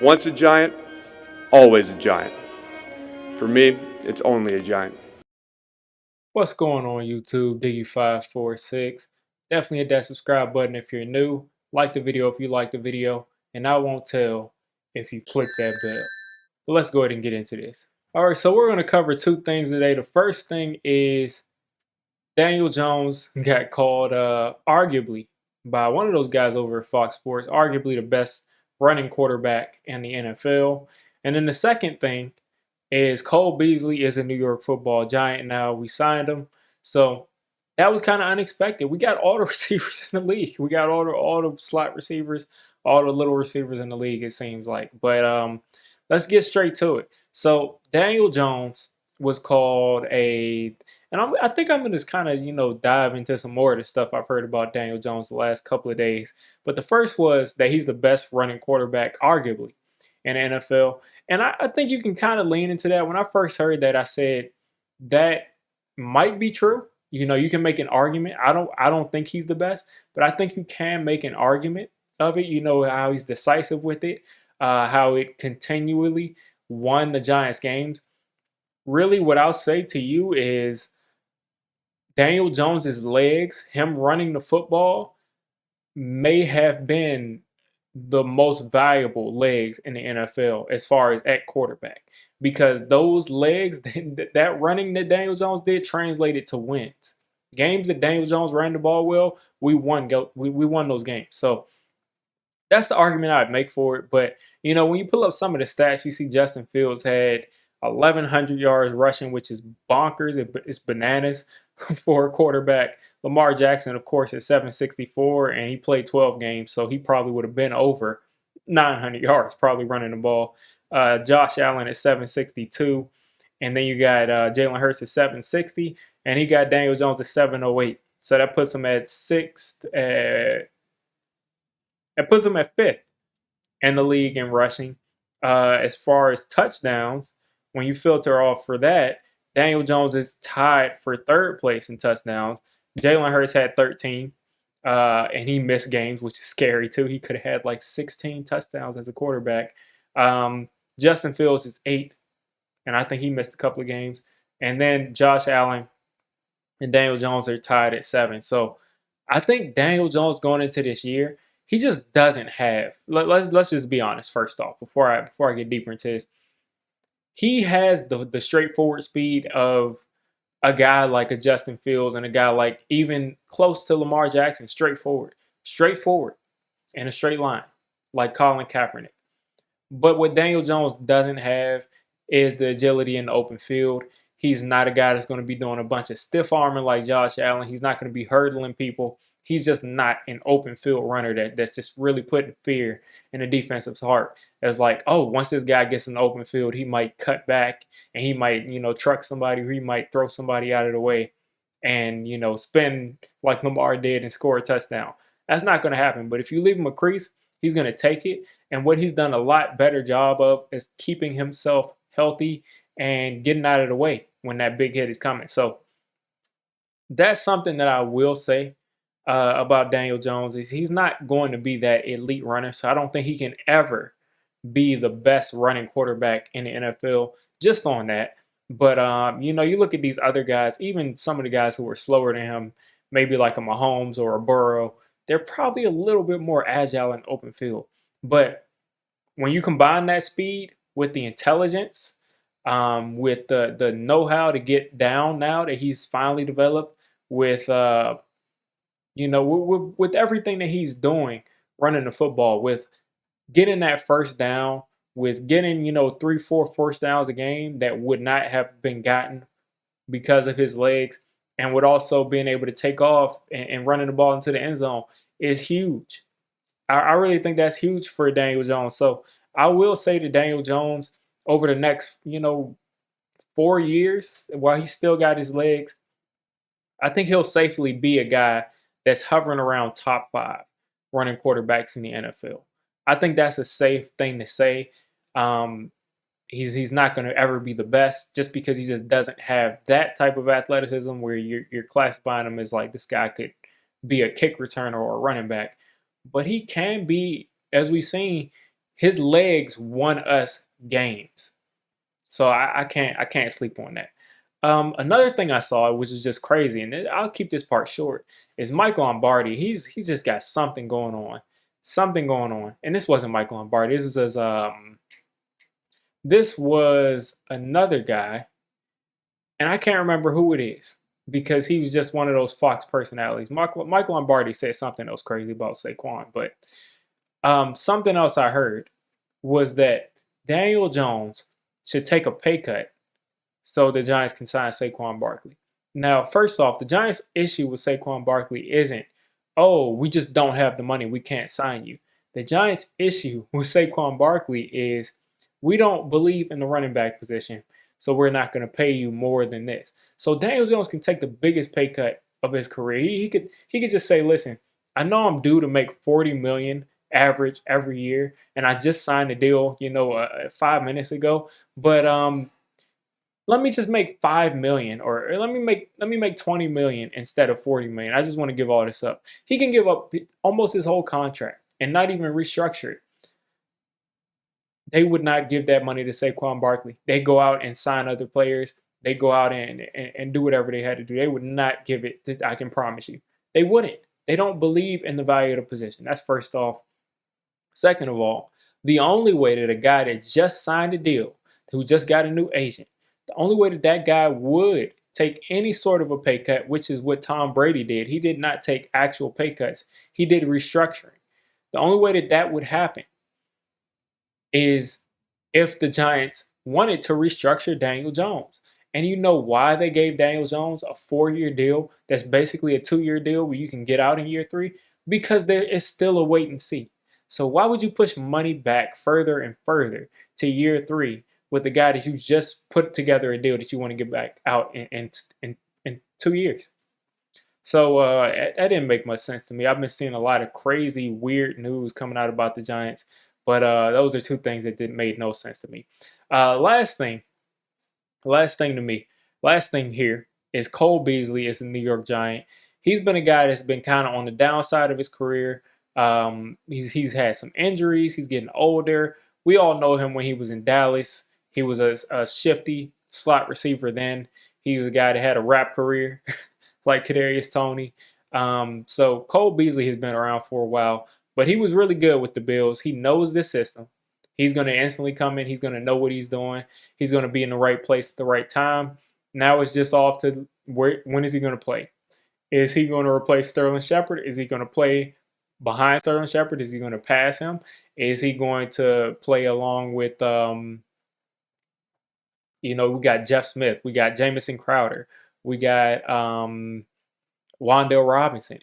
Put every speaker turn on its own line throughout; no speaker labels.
Once a giant, always a giant. For me, it's only a giant.
What's going on YouTube? Diggy546. Definitely hit that subscribe button if you're new. Like the video if you like the video. And I won't tell if you click that bell. But let's go ahead and get into this. Alright, so we're going to cover two things today. The first thing is Daniel Jones got called arguably by one of those guys over at Fox Sports, arguably the best running quarterback in the NFL. And then the second thing is Cole Beasley is a New York Football Giant now. We signed him. So that was kind of unexpected. We got all the receivers in the league. We got all the slot receivers, all the little receivers in the league, it seems like. But let's get straight to it. So Daniel Jones was called I think I'm going to kind of, dive into some more of the stuff I've heard about Daniel Jones the last couple of days. But the first was that he's the best running quarterback, arguably, in the NFL. And I think you can kind of lean into that. When I first heard that, I said that might be true. You can make an argument. I don't think he's the best, but I think you can make an argument of it. You know how he's decisive with it, how it continually won the Giants games. Really, what I'll say to you is Daniel Jones's legs, him running the football, may have been the most valuable legs in the NFL as far as at quarterback, because those legs, that running that Daniel Jones did, translated to wins. Games that Daniel Jones ran the ball well, we won. We won those games. So that's the argument I'd make for it. But when you pull up some of the stats, you see Justin Fields had 1,100 yards rushing, which is bonkers. It's bananas for a quarterback. Lamar Jackson, of course, is 764, and he played 12 games, so he probably would have been over 900 yards, probably running the ball. Josh Allen at 762, and then you got Jalen Hurts at 760, and he got Daniel Jones at 708. So that puts him at sixth. It puts him at fifth in the league in rushing. As far as touchdowns, when you filter off for that, Daniel Jones is tied for third place in touchdowns. Jalen Hurts had 13, and he missed games, which is scary too. He could have had like 16 touchdowns as a quarterback. Justin Fields is 8, and I think he missed a couple of games. And then Josh Allen and Daniel Jones are tied at 7. So I think Daniel Jones going into this year, he just doesn't have. Let's just be honest first off before I get deeper into this. He has the straightforward speed of a guy like a Justin Fields and a guy like even close to Lamar Jackson, straightforward in a straight line, like Colin Kaepernick. But what Daniel Jones doesn't have is the agility in the open field. He's not a guy that's going to be doing a bunch of stiff arming like Josh Allen. He's not going to be hurdling people. He's just not an open field runner that's just really putting fear in the defensive's heart. As like, oh, once this guy gets in the open field, he might cut back and he might, truck somebody, or he might throw somebody out of the way and, spin like Lamar did and score a touchdown. That's not going to happen. But if you leave him a crease, he's going to take it. And what he's done a lot better job of is keeping himself healthy and getting out of the way when that big hit is coming. So that's something that I will say about Daniel Jones is he's not going to be that elite runner. So I don't think he can ever be the best running quarterback in the NFL just on that. But, you look at these other guys, even some of the guys who are slower than him, maybe like a Mahomes or a Burrow, they're probably a little bit more agile in open field. But when you combine that speed with the intelligence, with the know-how to get down now that he's finally developed with with everything that he's doing, running the football, with getting that first down, with getting, 3, 4 first downs a game that would not have been gotten because of his legs, and with also being able to take off and running the ball into the end zone is huge. I really think that's huge for Daniel Jones. So I will say to Daniel Jones over the next, 4 years, while he's still got his legs, I think he'll safely be a guy that's hovering around top 5 running quarterbacks in the NFL. I think that's a safe thing to say. He's not going to ever be the best just because he just doesn't have that type of athleticism where you're classifying him as like this guy could be a kick returner or a running back. But he can be, as we've seen, his legs won us games. So I can't sleep on that. Another thing I saw, which is just crazy, and I'll keep this part short, is Mike Lombardi. He's just got something going on, And this wasn't Mike Lombardi. This was another guy, and I can't remember who it is because he was just one of those Fox personalities. Mike Lombardi said something else crazy about Saquon, but something else I heard was that Daniel Jones should take a pay cut so the Giants can sign Saquon Barkley. Now, first off, the Giants' issue with Saquon Barkley isn't, oh, we just don't have the money, we can't sign you. The Giants' issue with Saquon Barkley is we don't believe in the running back position, so we're not going to pay you more than this. So Daniel Jones can take the biggest pay cut of his career. He could just say, listen, I know I'm due to make $40 million average every year, and I just signed a deal, 5 minutes ago, but let me just make $5 million, or let me make $20 million instead of $40 million. I just want to give all this up. He can give up almost his whole contract and not even restructure it. They would not give that money to Saquon Barkley. They go out and sign other players. They go out and do whatever they had to do. They would not give it. I can promise you. They wouldn't. They don't believe in the value of the position. That's first off. Second of all, the only way that a guy that just signed a deal, who just got a new agent, the only way that guy would take any sort of a pay cut, which is what Tom Brady did. He did not take actual pay cuts. He did restructuring. The only way that would happen is if the Giants wanted to restructure Daniel Jones. And you know why they gave Daniel Jones a 4-year deal that's basically a 2-year deal where you can get out in year 3? Because there is still a wait and see. So why would you push money back further and further to year 3 with a guy that you just put together a deal that you want to get back out in 2 years? So that didn't make much sense to me. I've been seeing a lot of crazy, weird news coming out about the Giants, but those are two things that made no sense to me. Last thing here is Cole Beasley is a New York Giant. He's been a guy that's been kind of on the downside of his career. He's had some injuries. He's getting older. We all know him when he was in Dallas. He was a shifty slot receiver then. He was a guy that had a rap career like Kadarius Toney. So Cole Beasley has been around for a while, but he was really good with the Bills. He knows this system. He's going to instantly come in. He's going to know what he's doing. He's going to be in the right place at the right time. Now it's just off to when is he going to play? Is he going to replace Sterling Shepard? Is he going to play behind Sterling Shepard? Is he going to pass him? Is he going to play along with, we got Jeff Smith. We got Jamison Crowder. We got Wan'Dale Robinson.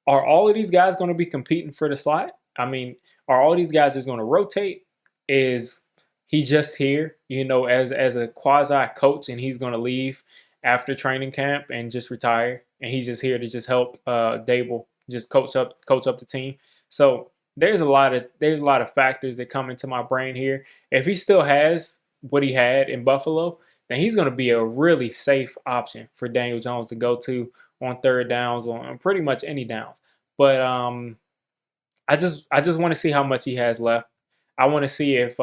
Are all of these guys going to be competing for the slot? I mean, are all these guys just going to rotate? Is he just here, as a quasi coach, and he's going to leave after training camp and just retire, and he's just here to just help Dable just coach up the team? So there's a lot of factors that come into my brain here. If he still has what he had in Buffalo, then he's going to be a really safe option for Daniel Jones to go to on third downs, on pretty much any downs. But I just want to see how much he has left. I want to see if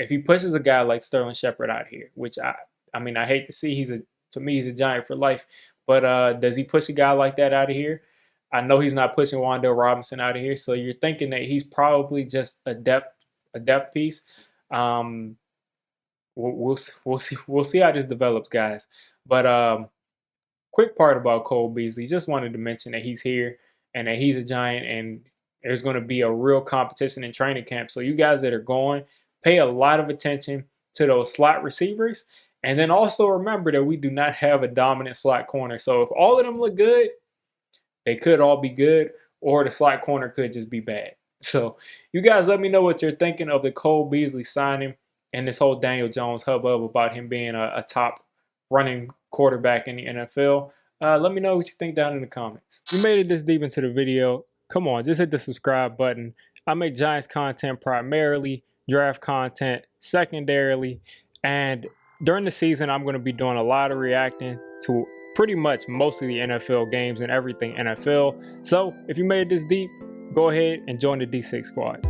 he pushes a guy like Sterling Shepard out here, which I mean I hate to see. To me he's a Giant for life. But does he push a guy like that out of here? I know he's not pushing Wan'Dale Robinson out of here. So you're thinking that he's probably just a depth piece. We'll see how this develops, guys. But quick part about Cole Beasley. Just wanted to mention that he's here and that he's a Giant, and there's going to be a real competition in training camp. So you guys that are going, pay a lot of attention to those slot receivers. And then also remember that we do not have a dominant slot corner. So if all of them look good, they could all be good, or the slot corner could just be bad. So you guys let me know what you're thinking of the Cole Beasley signing and this whole Daniel Jones hubbub about him being a top running quarterback in the NFL. Let me know what you think down in the comments. If you made it this deep into the video, come on, just hit the subscribe button. I make Giants content primarily, draft content secondarily, and during the season, I'm going to be doing a lot of reacting to pretty much most of the NFL games and everything NFL. So if you made it this deep, go ahead and join the D6 squad.